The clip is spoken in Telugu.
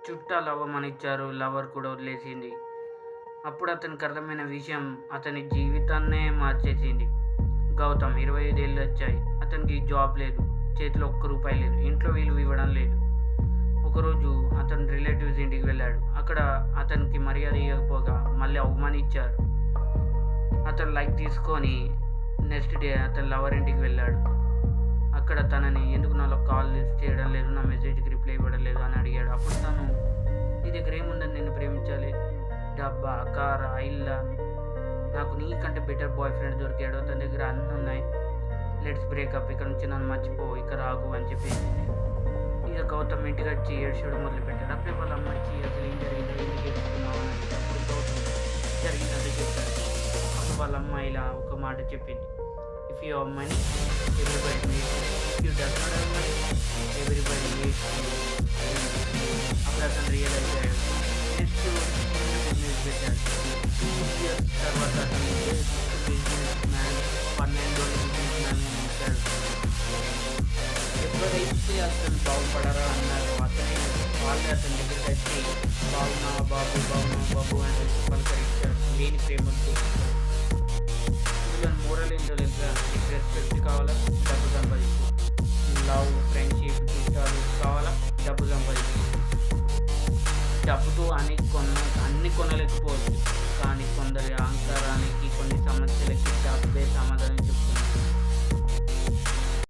చుట్టాలు అవ్వమనిచ్చారు. లవర్ కూడా వదిలేసింది. అప్పుడు అతనికి అర్థమైన విషయం అతని జీవితాన్నే మార్చేసింది. గౌతమ్ 25 ఏళ్ళొచ్చాయి. అతనికి జాబ్ లేదు. చేతిలో ఒక్క రూపాయి లేదు. ఇంట్లో విలువ ఇవ్వడం లేదు. ఒకరోజు అతను రిలేటివ్స్ ఇంటికి వెళ్ళాడు. అక్కడ అతనికి మర్యాద ఇవ్వకపోగా మళ్ళీ అవమానించారు. అతను లైక్ తీసుకొని నెక్స్ట్ డే అతని లవర్ ఇంటికి వెళ్ళాడు. అక్కడ తనని ఎందుకు నాలో కాల్ లిఫ్ట్ చేయడం లేదు, నా మెసేజ్కి రిప్లై ఇవ్వడం లేదు అని అడిగాడు. అప్పుడు తను, నీ దగ్గర ఏముందని నిన్ను ప్రేమించాలి? డబ్బా, కారా, ఇల్లా? నాకు నీకంటే బెటర్ బాయ్ ఫ్రెండ్ దొరికాడు. తన దగ్గర అన్నీ ఉన్నాయి. Let's breakup. ఇక్కడ నుంచి నన్ను మర్చిపో, ఇక్కడ రాకు అని చెప్పేసి ఇక గౌతమ్ ఇంటికి వచ్చి ఏడ్చడం మొదలుపెట్టాడు. అప్పుడే వాళ్ళ అమ్మ వచ్చి అసలు ఏం జరిగిందో, ఎందుకు ఏడుస్తున్నావు అని అడిగింది. అప్పుడు గౌతమ్ జరిగిందంటే చెప్పాడు. అప్పుడు వాళ్ళ అమ్మ ఇలా ఒక మాట చెప్పింది, if you have money everybody needs you, if you does not have money everybody needs you. అప్పుడు అతను రియలైజ్ అయ్యాడు. నెక్స్ట్ బిజినెస్ పెట్టాడు. 2 ఇయర్స్ తర్వాత అతను బిజినెస్ మ్యాన్, 12 బిజినెస్ మ్యాన్ ఉంటాడు. ఎవరైతే అతను బాగుపడారా అన్నారో వాళ్ళే అతని దగ్గరికి వచ్చి బాగున్నావా బాబు, బాగున్నావా బాబు అని పలకరించారు. లేని ప్రేమతో ఇందులో మోరల్ ఏంటో తెలుసా? నీకు రెస్పెక్ట్ కావాలా, డబ్బు సంపాదించు. లవ్, ఫ్రెండ్షిప్, చుట్టాలు కావాలా, డబ్బు సంపాదించు. డబ్బుతో అన్ని కొనలేకపోవచ్చు, కానీ కొందరి అహంకారానికి, కొన్ని సమస్యలకి డబ్బే సమాధానం చెప్తుంది.